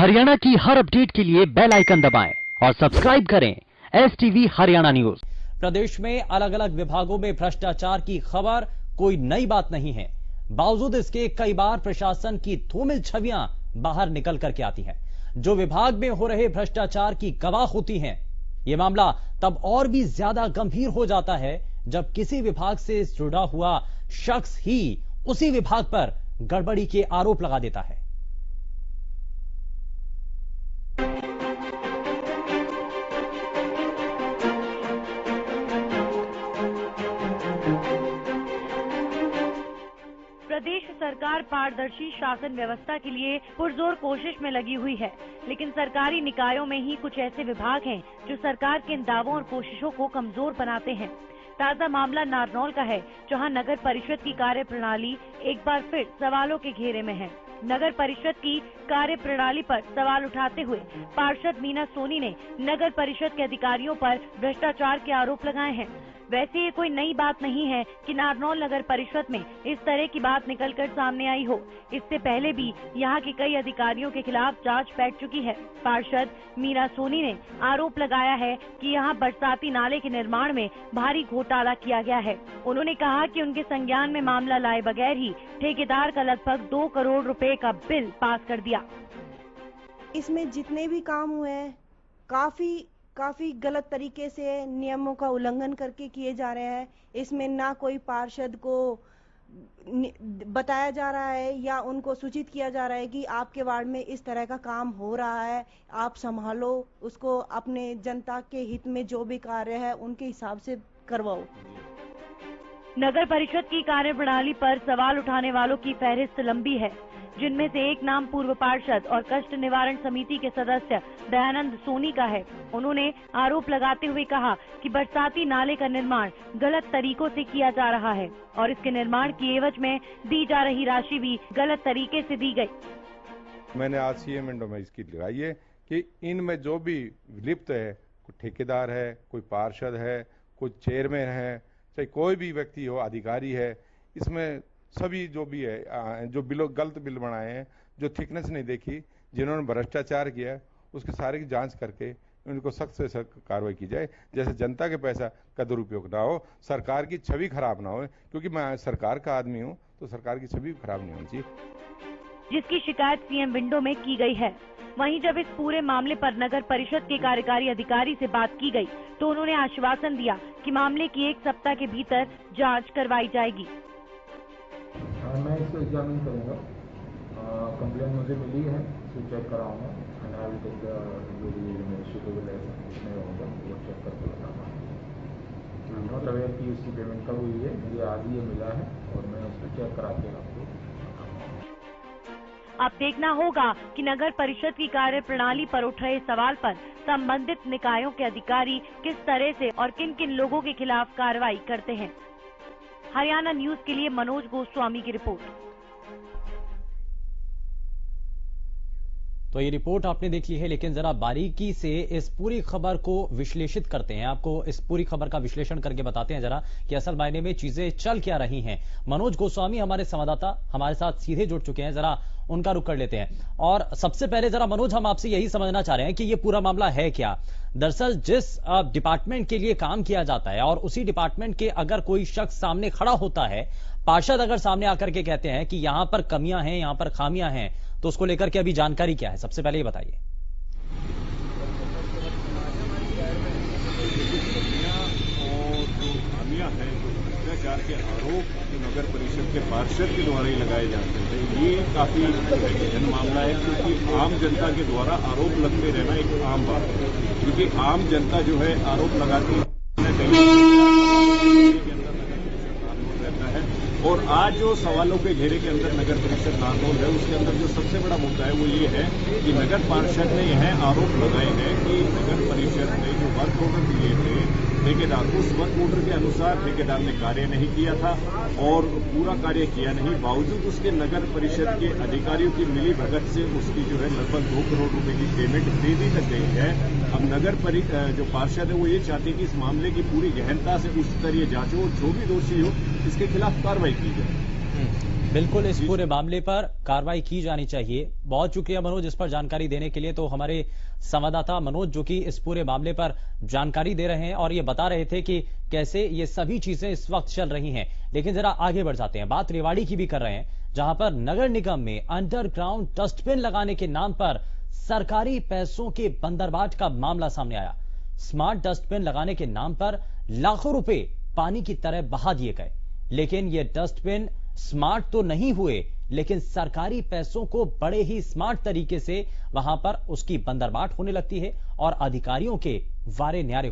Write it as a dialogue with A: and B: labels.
A: हरियाणा की हर अपडेट के लिए बेल आइकन दबाएं और सब्सक्राइब करें STV हरियाणा न्यूज।
B: प्रदेश में अलग अलग विभागों में भ्रष्टाचार की खबर कोई नई बात नहीं है। बावजूद इसके कई बार प्रशासन की धूमिल छवियां बाहर निकल करके आती हैं, जो विभाग में हो रहे भ्रष्टाचार की गवाह होती हैं। यह मामला तब और भी ज्यादा गंभीर हो जाता है जब किसी विभाग से जुड़ा हुआ शख्स ही उसी विभाग पर गड़बड़ी के आरोप लगा देता है।
C: प्रदेश सरकार पारदर्शी शासन व्यवस्था के लिए पुरजोर कोशिश में लगी हुई है, लेकिन सरकारी निकायों में ही कुछ ऐसे विभाग हैं जो सरकार के इन दावों और कोशिशों को कमजोर बनाते हैं। ताजा मामला नारनौल का है, जहां नगर परिषद की कार्य प्रणाली एक बार फिर सवालों के घेरे में है। नगर परिषद की कार्य प्रणाली पर सवाल उठाते हुए पार्षद मीना सोनी ने नगर परिषद के अधिकारियों पर भ्रष्टाचार के आरोप लगाए हैं। वैसे ये कोई नई बात नहीं है कि नारनौल नगर परिषद में इस तरह की बात निकलकर सामने आई हो। इससे पहले भी यहाँ के कई अधिकारियों के खिलाफ जांच बैठ चुकी है। पार्षद मीना सोनी ने आरोप लगाया है कि यहाँ बरसाती नाले के निर्माण में भारी घोटाला किया गया है। उन्होंने कहा कि उनके संज्ञान में मामला लाए बगैर ही ठेकेदार का लगभग 2 करोड़ रुपए का बिल पास कर दिया।
D: इसमें जितने भी काम हुए हैं काफी गलत तरीके से नियमों का उल्लंघन करके किए जा रहे हैं। इसमें ना कोई पार्षद को बताया जा रहा है या उनको सूचित किया जा रहा है कि आपके वार्ड में इस तरह का काम हो रहा है, आप संभालो उसको, अपने जनता के हित में जो भी कार्य है उनके हिसाब से करवाओ।
C: नगर परिषद की कार्यप्रणाली पर सवाल उठाने वालों की फहरिस्त लंबी है, जिनमें से एक नाम पूर्व पार्षद और कष्ट निवारण समिति के सदस्य दयानंद सोनी का है। उन्होंने आरोप लगाते हुए कहा कि बरसाती नाले का निर्माण गलत तरीकों से किया जा रहा है और इसके निर्माण की एवज में दी जा रही राशि भी गलत तरीके से दी गई।
E: मैंने आज सीएम विंडो में इसकी लगाई है कि इनमें जो भी लिप्त है, कोई ठेकेदार है, कोई पार्षद है, कोई चेयरमैन है, चाहे कोई भी व्यक्ति हो, अधिकारी है, इसमें सभी जो भी है, जो गलत बिल बनाए हैं, जो थिकनेस नहीं देखी, जिन्होंने भ्रष्टाचार किया, उसके सारे की जांच करके उनको सख्त से सख्त कार्रवाई की जाए। जैसे जनता के पैसा का दुरुपयोग ना हो, सरकार की छवि खराब ना हो, क्योंकि मैं सरकार का आदमी हूं, तो सरकार की छवि खराब नहीं होनी चाहिए।
C: जिसकी शिकायत सीएम विंडो में की गई है। वहीं जब इस पूरे मामले पर नगर परिषद के कार्यकारी अधिकारी से बात की गई, तो उन्होंने आश्वासन दिया कि मामले की 1 सप्ताह के भीतर जाँच करवाई जाएगी।
F: मैं इसको एग्जामिन करूँगा। कंप्लेंट मुझे मिली है, इसे चेक कराऊंगा एंड आई विल टेक जो भी सुटेबल है उसमें होगा वो चेक करके बताऊंगा। नॉट अवेयर कि उसकी पेमेंट कब हुई है, मुझे आज ही ये मिला है और मैं उसको चेक करा के आपको बताऊंगा।
C: अब देखना होगा कि नगर परिषद की कार्य प्रणाली पर उठ रहे सवाल पर संबंधित निकायों के अधिकारी किस तरह से और किन किन लोगों के खिलाफ कार्रवाई करते हैं। हरियाणा न्यूज के लिए मनोज गोस्वामी की रिपोर्ट।
B: तो ये रिपोर्ट आपने देख ली है, लेकिन जरा बारीकी से इस पूरी खबर को विश्लेषित करते हैं। आपको इस पूरी खबर का विश्लेषण करके बताते हैं जरा कि असल मायने में चीजें चल क्या रही हैं। मनोज गोस्वामी हमारे संवाददाता हमारे साथ सीधे जुड़ चुके हैं, जरा उनका रुख कर लेते हैं। और सबसे पहले जरा मनोज, हम आपसे यही समझना चाह रहे हैं कि ये पूरा मामला है क्या। दरअसल जिस डिपार्टमेंट के लिए काम किया जाता है और उसी डिपार्टमेंट के अगर कोई शख्स सामने खड़ा होता है, पार्षद अगर सामने आकर के कहते हैं कि यहां पर कमियां हैं, यहां पर खामियां हैं, तो उसको लेकर के अभी जानकारी क्या है, सबसे पहले ये बताइए।
G: और जो खामियां हैं, जो भ्रष्टाचार के आरोप जो नगर परिषद के पार्षद के द्वारा ही लगाए जाते हैं, ये काफी गहन मामला है, क्योंकि आम जनता के द्वारा आरोप लगते रहना एक आम बात है। क्योंकि आम जनता जो है आरोप लगाती है रहता है। और आज जो सवालों के घेरे के अंदर नगर परिषद नारनौल है, उसके अंदर जो सबसे बड़ा मुद्दा है वो ये है कि नगर पार्षद ने यह आरोप लगाए हैं कि नगर परिषद ने जो वर्क ऑर्डर दिए थे ठेकेदार, उस वर्क ऑर्डर के अनुसार ठेकेदार ने कार्य नहीं किया था और पूरा कार्य किया नहीं, बावजूद उसके नगर परिषद के अधिकारियों की मिली भगत से उसकी जो है लगभग 2 करोड़ रुपए की पेमेंट दे दी लग गई है। अब नगर जो पार्षद है वो ये चाहते हैं कि इस मामले की पूरी गहनता से उच्च स्तरीय जांच हो और जो भी दोषी हो इसके खिलाफ कार्रवाई की जाए।
B: बिल्कुल इस पूरे मामले पर कार्रवाई की जानी चाहिए। बहुत शुक्रिया मनोज इस पर जानकारी देने के लिए। तो हमारे संवाददाता मनोज जो कि इस पूरे मामले पर जानकारी दे रहे हैं और ये बता रहे थे कि कैसे ये सभी चीजें इस वक्त चल रही हैं। लेकिन जरा आगे बढ़ जाते हैं, बात रेवाड़ी की भी कर रहे हैं, जहां पर नगर निगम में अंडरग्राउंड डस्टबिन लगाने के नाम पर सरकारी पैसों के बंदरबाट का मामला सामने आया। स्मार्ट डस्टबिन लगाने के नाम पर लाखों रुपए पानी की तरह बहा दिए गए, लेकिन ये डस्टबिन स्मार्ट तो नहीं हुए, लेकिन सरकारी पैसों को बड़े ही स्मार्ट तरीके से वहां पर उसकी बंदरबाट होने लगती है और अधिकारियों के वारे न्यारे